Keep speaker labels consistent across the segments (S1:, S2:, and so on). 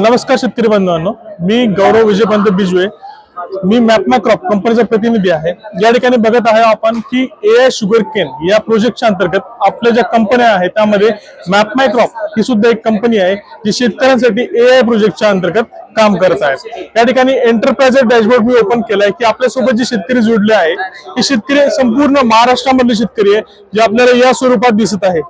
S1: नमस्कार शेतकरी बांधवांनो, मी गौरव विजयपंत बिजवे. मी मॅपमा क्रॉप कंपनीचा प्रतिनिधी आहे. या ठिकाणी बघत आहे आपण की एआय शुगर केन या प्रोजेक्टच्या अंतर्गत आपल्या ज्या कंपन्या आहेत त्यामध्ये मॅपमा क्रॉप ही सुद्धा एक कंपनी आहे जी शेतकऱ्यांसाठी एआय प्रोजेक्टच्या अंतर्गत काम करत आहे. या ठिकाणी एंटरप्राइज डॅशबोर्ड मी ओपन केलाय की आपल्यासोबत जे शेतकरी जोडले आहे हे शेतकरी संपूर्ण महाराष्ट्रामधले शेतकरी आहे जे आपल्याला या स्वरूपात दिसत आहे.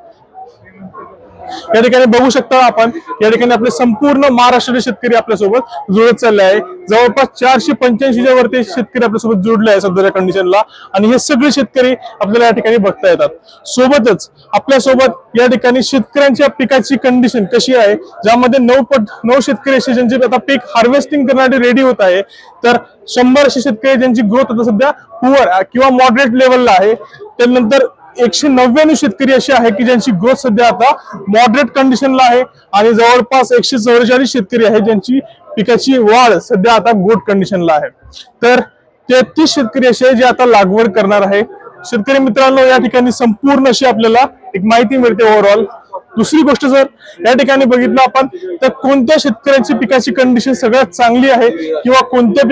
S1: या ठिकाणी बघू शकता आपण, या ठिकाणी आपले संपूर्ण महाराष्ट्राचे शेतकरी आपल्यासोबत जुळत चालले आहे. जवळपास 485च्या वरती शेतकरी आपल्यासोबत जोडले आहे सध्याच्या कंडिशनला, आणि हे सगळे शेतकरी आपल्याला या ठिकाणी बघता येतात. सोबतच आपल्यासोबत या ठिकाणी शेतकऱ्यांच्या पिकाची कंडिशन कशी आहे, ज्यामध्ये 9 शेतकरी असे ज्यांचे आता पीक हार्वेस्टिंग करण्यासाठी रेडी होत आहे, तर 100 असे शेतकरी ज्यांची ग्रोथ आता सध्या पुअर किंवा मॉडरेट लेवलला आहे. त्यानंतर 199 शेतकरी असे आहे की ज्यांची ग्रोथ सध्या आता मॉडरेट कंडिशनला आहे, आणि जवळपास 144 शेतकरी आहेत ज्यांची पिकाची वाढ सध्या आता गुड कंडिशनला आहे. तर 33 शेतकरी असे जे आता लागवड करणार आहे. शेतकरी मित्रांनो, या ठिकाणी संपूर्ण अशी आपल्याला एक माहिती मिळते ओव्हरऑल. दुसरी गोष्ट जर या ठिकाणी बघितलं आपण तर कोणत्या शेतकऱ्यांची पिकाची कंडिशन सगळ्यात चांगली आहे किंवा कोणत्या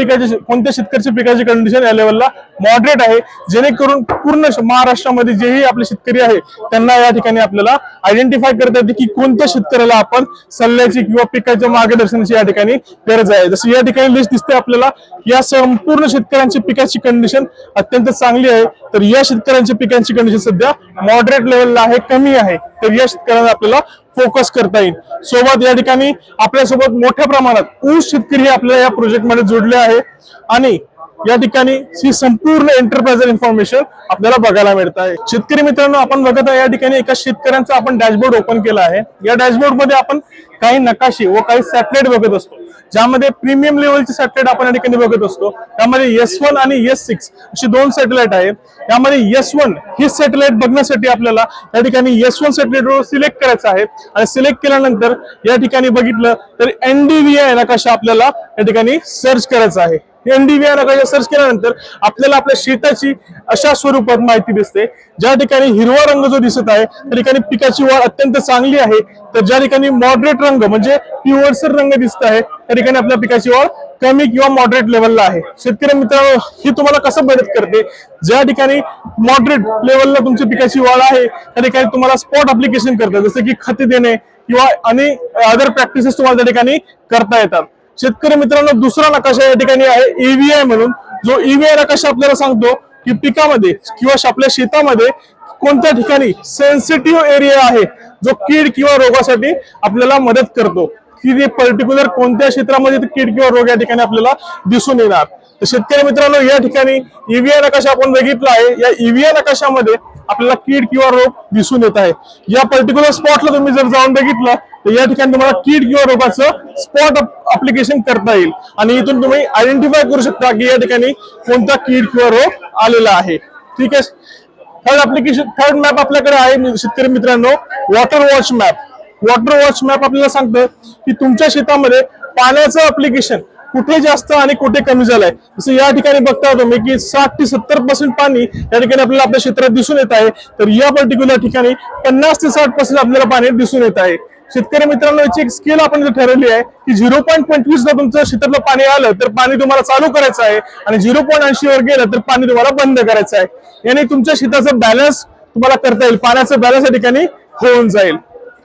S1: शेतकऱ्याची पिकाची कंडिशन या लेवलला मॉडरेट आहे, जेणेकरून पूर्ण महाराष्ट्रामध्ये जेही आपले शेतकरी आहे त्यांना या ठिकाणी आपल्याला आयडेंटिफाय करता येते की कोणत्या शेतकऱ्याला आपण सल्ल्याची किंवा पिकाच्या मार्गदर्शनाची या ठिकाणी गरज आहे. जसं या ठिकाणी लिस्ट दिसते आपल्याला, या संपूर्ण शेतकऱ्यांची पिकाची कंडिशन अत्यंत चांगली आहे. तर या शेतकऱ्यांच्या पिकांची कंडिशन सध्या मॉडरेट लेवलला आहे, कमी आहे. तर या शेतकऱ्यांना आपल्याला फोकस करता येईल. सोबत या ठिकाणी आपल्यासोबत मोठ्या प्रमाणात ऊस शेतकरी आपल्याला या प्रोजेक्ट मध्ये जोडले आहे, आणि या ठिकाणी ही संपूर्ण एंटरप्राइज इन्फॉर्मेशन आपल्याला बघायला मिळत आहे. शेतकरी मित्रांनो, आपण बघत आहे या ठिकाणी एका शेतकऱ्यांचा आपण डॅशबोर्ड ओपन केला आहे. या डॅशबोर्ड मध्ये आपण काही नकाशे व काही सॅटेलाइट बघत असतो, ज्यामध्ये प्रीमियम लेवलचे सॅटेलाइट आपण या ठिकाणी बघत असतो. त्यामध्ये S1 आणि S6 अशी 2 सॅटेलाइट आहेत. यामध्ये S1 ही सॅटेलाइट बघण्यासाठी आपल्याला या ठिकाणी S1 सॅटेलाइट सिलेक्ट करायचं आहे, आणि सिलेक्ट केल्यानंतर या ठिकाणी बघितलं तर NDVI नकाशा आपल्याला या ठिकाणी सर्च करायचा आहे. NDVI नकाशा सर्च केल्यानंतर आपल्याला आपल्या शेताची अशा स्वरूपात माहिती दिसते. ज्या ठिकाणी हिरवा रंग जो दिसत आहे त्या ठिकाणी पिकाची वाढ अत्यंत चांगली आहे. तर ज्या ठिकाणी मॉडरेट रंग म्हणजे पिवळसर रंग दिसत आहे त्या ठिकाणी आपल्या पिकाची वाढ कमी किंवा मॉडरेट लेवलला आहे. शेतकरी मित्रांनो, ही तुम्हाला कसं मदत करते, ज्या ठिकाणी मॉडरेट लेवलला तुमची पिकाची वाढ आहे त्या ठिकाणी तुम्हाला स्पॉट ऍप्लिकेशन करतात, जसं की खते देणे किंवा अनेक अदर प्रॅक्टिसेस तुम्हाला त्या ठिकाणी करता येतात. शेतकरी मित्रांनो, दुसरा नकाशा या ठिकाणी आहे EVI म्हणून. जो EVI नकाशा आपल्याला सांगतो की पिकामध्ये किंवा आपल्या शेतामध्ये कोणत्या ठिकाणी सेन्सिटिव्ह एरिया आहे, जो कीड किंवा रोगासाठी आपल्याला मदत करतो, की ते पर्टिक्युलर कोणत्या क्षेत्रामध्ये कीड किंवा रोग या ठिकाणी आपल्याला दिसून येणार. तर शेतकरी मित्रांनो, या ठिकाणी EVI नकाशा आपण बघितला आहे. या EVI नकाशामध्ये आपल्याला कीड किंवा रोग दिसून येत आहे. या पर्टिक्युलर स्पॉटला तुम्ही जर जाऊन बघितलं तर या ठिकाणी तुम्हाला कीड किंवा रोगाचं स्पॉट ऍप्लिकेशन करता येईल, आणि इथून तुम्ही आयडेंटिफाय करू शकता की या ठिकाणी कोणता कीड किंवा रोग आलेला आहे. ठीक आहे. थर्ड मॅप आपल्याकडे आहे शेतकरी मित्रांनो, water watch map. Water watch map आपल्याला सांगतं की तुमच्या शेतामध्ये पाण्याचं ऍप्लिकेशन कुठे जास्त आणि कुठे कमी झालंय. जसं या ठिकाणी बघता तुम्ही की 60 ते 70% पाणी या ठिकाणी आपल्याला आपल्या क्षेत्रात दिसून येत आहे. तर या पर्टिक्युलर ठिकाणी 50 ते 60% आपल्याला पाणी दिसून येत आहे. शेतकरी मित्रांनो, याची एक स्केल आपण ठरवली आहे की 0.25 ला तुमचं शेतातलं पाणी आलं तर पाणी तुम्हाला चालू करायचं आहे, आणि 0.80 वर गेलं तर पाणी तुम्हाला बंद करायचं आहे. याने तुमच्या शेताचं बॅलन्स तुम्हाला करता येईल, पाण्याचं बॅलन्स या ठिकाणी होऊन जाईल.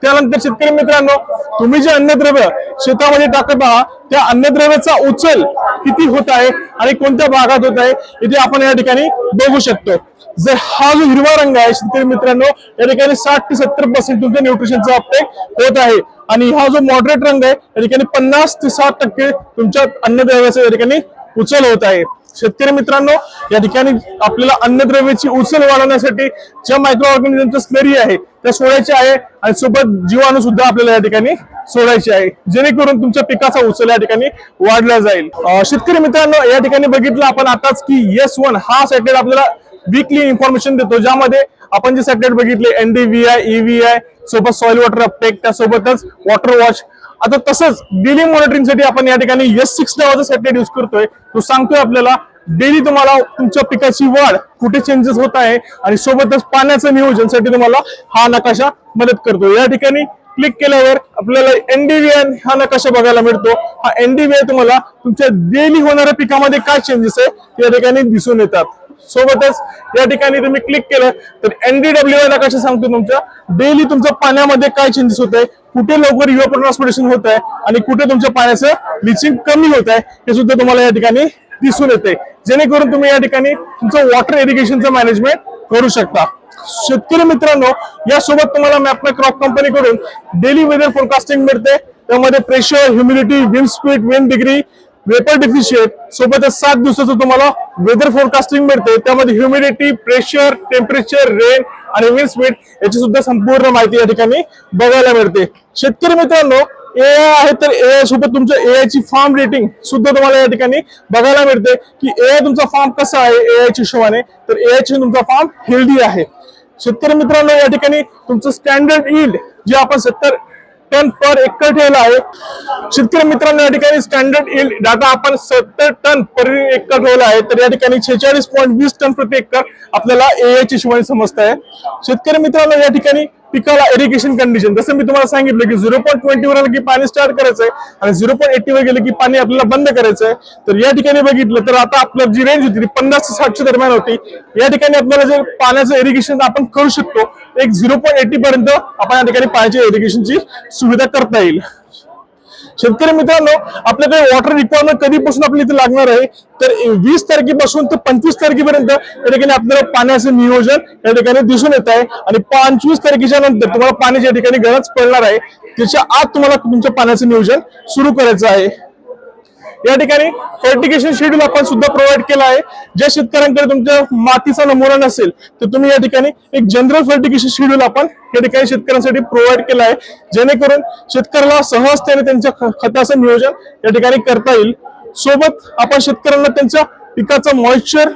S1: त्यानंतर शेतकरी मित्रांनो, तुम्ही जे अन्नद्रव्य शेतामध्ये टाकत आहात त्या अन्नद्रव्याचा उचल किती होत आहे आणि कोणत्या भागात होत आहे इथे आपण या ठिकाणी बघू शकतो. जर हा जो हिरवा रंग आहे शेतकरी मित्रांनो, या ठिकाणी 60 ते 70% तुमच्या न्यूट्रिशनचा अपटेक होत आहे, आणि हा जो मॉडरेट रंग आहे या ठिकाणी 50 ते 60% तुमच्या अन्नद्रव्याचा या ठिकाणी उचल होत आहे. शेतकरी मित्रांनो, या ठिकाणी आपल्याला अन्नद्रव्याची उचल वाढवण्यासाठी ज्या मायक्रो ऑर्गॅनिझमच्या स्लरी आहे त्या सोडायचे आहे, आणि सोबत जीवाणू सुद्धा आपल्याला या ठिकाणी सोडायचे आहे, जेणेकरून तुमच्या पिकाचा उचल या ठिकाणी वाढला जाईल. शेतकरी मित्रांनो, या ठिकाणी बघितलं आपण आताच की S1 हा सॅटेलाइट आपल्याला वीकली इन्फॉर्मेशन देतो, ज्यामध्ये आपण जे सॅटेलाइट बघितले NDVI, EVI, सोबत सॉइल वॉटर अपटेक, त्यासोबतच वॉटर वॉच. आता तसंच डेली मॉनिटरिंग साठी आपण या ठिकाणी S6 नावाचा सॅटेलाइट यूज करतोय. तो सांगतोय आपल्याला डेली तुम्हाला तुमच्या पिकाची वाढ कुठे चेंजेस होत आहे, आणि सोबतच पाण्याचं नियोजनासाठी तुम्हाला हा नकाशा मदत करतो. या ठिकाणी क्लिक केल्यावर आपल्याला NDVI हा नकाशा बघायला मिळतो. हा NDVI तुम्हाला तुमच्या डेली होणाऱ्या पिकामध्ये काय चेंजेस आहे या ठिकाणी दिसून येतात. सोबतच या ठिकाणी तुम्ही क्लिक केलं तर NDWI नकाशा सांगतो तुमच्या डेली तुमच्या पाण्यामध्ये काय चेंजेस होत आहे, कुठे लवकर इव्हॅपोरेशन होत आहे आणि कुठे तुमच्या पाण्याचं लिचिंग कमी होत आहे हे सुद्धा तुम्हाला या ठिकाणी दिसून येते, जेणेकरून तुम्ही या ठिकाणी तुमचं वॉटर इरिगेशनचं मॅनेजमेंट करू शकता. शेतकरी मित्रांनो, यासोबत तुम्हाला मॅपमॅ क्रॉप कंपनीकडून डेली वेदर फोरकास्टिंग मिळते. त्यामध्ये pressure, humidity, wind speed, wind degree, vapour deficit सोबतच 7 दिवसाचं तुम्हाला वेदर फोरकास्टिंग मिळते. त्यामध्ये ह्युमिडिटी, प्रेशर, टेम्परेचर, रेन आणि विंड स्पीड याची सुद्धा संपूर्ण माहिती या ठिकाणी बघायला मिळते. शेतकरी मित्रांनो, AI आहे तर AI सोबत तुमच्या AI ची फार्म रेटिंग सुद्धा तुम्हाला या ठिकाणी बघायला मिळते की AI तुमचा फार्म कसा आहे. AI च्या हिशोबाने तर AI ची तुमचा फार्म हेल्दी आहे. शेतकरी मित्रांनो, या ठिकाणी तुमचं स्टँडर्ड यील्ड जे आपण 70 टन पर एकर ठेवला आहे. शेतकरी मित्रांनो, या ठिकाणी स्टँडर्ड यील्ड डाटा आपण 70 टन पर एकर ठेवला आहे, तर या ठिकाणी 46.20 टन प्रति एकर आपल्याला AI ची हिशोबाने समजत आहे. शेतकरी मित्रांनो, या ठिकाणी पिकाला इरिगेशन कंडिशन जसं मी तुम्हाला सांगितलं की 0.20 वर आलं की पाणी स्टार्ट करायचंय आणि 0.80 वर गेलं की पाणी आपल्याला बंद करायचंय. तर या ठिकाणी बघितलं तर आता आपलं जी रेंज होती ती 50 ते 60 दरम्यान होती. या ठिकाणी आपल्याला जे पाण्याचं इरिगेशन आपण करू शकतो एक 0.80 पर्यंत आपण या ठिकाणी पाण्याच्या इरिगेशनची सुविधा करता येईल. शेतकरी मित्रांनो, आपल्याकडे वॉटर रिक्वायरमेंट कधीपासून आपल्या इथे लागणार आहे तर 20 तारखेपासून तर 25 तारखेपर्यंत या ठिकाणी आपल्याला पाण्याचं नियोजन या ठिकाणी दिसून येत आहे आणि 25 तारखेच्या नंतर तुम्हाला पाण्याची या ठिकाणी गरज पडणार आहे. त्याच्या आत तुम्हाला तुमच्या पाण्याचं नियोजन सुरू करायचं आहे. या ठिकाणी फर्टिगेशन शेड्यूल आपण सुद्धा प्रोव्हाइड केला आहे. ज्या शेतकऱ्यांकडे तुमच्या मातीचा नमुना नसेल तर तुम्ही या ठिकाणी एक जनरल फर्टिगेशन शेड्यूल आपण या ठिकाणी शेतकऱ्यांसाठी प्रोव्हाइड केला आहे, जेणेकरून शेतकऱ्याला सहजतेने त्यांच्या खताचं नियोजन या ठिकाणी करता येईल. सोबत आपण शेतकऱ्यांना त्यांच्या पिकाचं मॉइश्चर,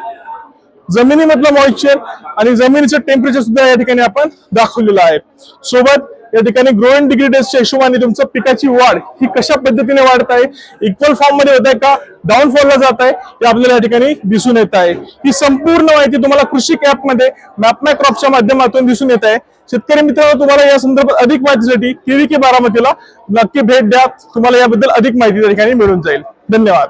S1: जमिनीमधलं मॉइश्चर आणि जमिनीचं टेम्परेचर सुद्धा या ठिकाणी आपण दाखवलेलं आहे. सोबत या ठिकाणी ग्रोइंग डिग्री डेजच्या हिशोबाने तुमचं पिकाची वाढ ही कशा पद्धतीने वाढत आहे, इक्वल फॉर्म मध्ये होत आहे का डाऊनफॉलला जात आहे हे आपल्याला या ठिकाणी दिसून येत आहे. ही संपूर्ण माहिती तुम्हाला कृषी ॲप मध्ये मॅपमॅ क्रॉपच्या माध्यमातून दिसून येत आहे. शेतकरी मित्रांनो, तुम्हाला या संदर्भात अधिक माहितीसाठी KVK बारामतीला नक्की भेट द्या. तुम्हाला याबद्दल अधिक माहिती या ठिकाणी मिळून जाईल. धन्यवाद.